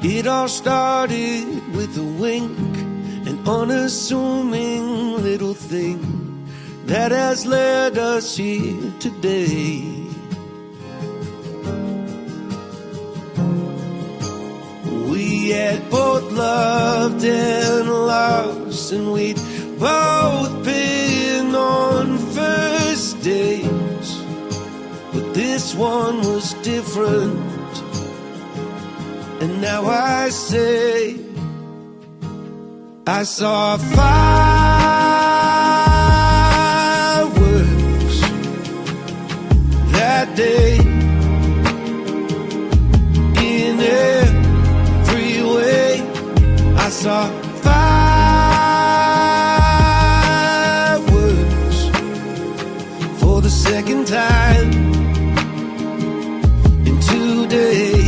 It all started with a wink, an unassuming little thing that has led us here today. We had both loved and lost, and we'd both been on first dates, but this one was different. And now I say, I saw fireworks that day in every way. I saw fireworks for the second time in 2 days.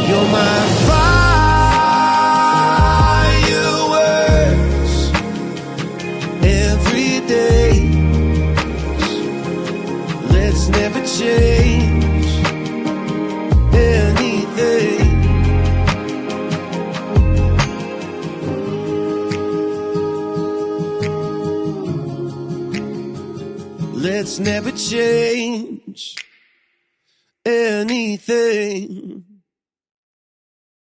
You're my fireworks every day. Let's never change anything. Let's never change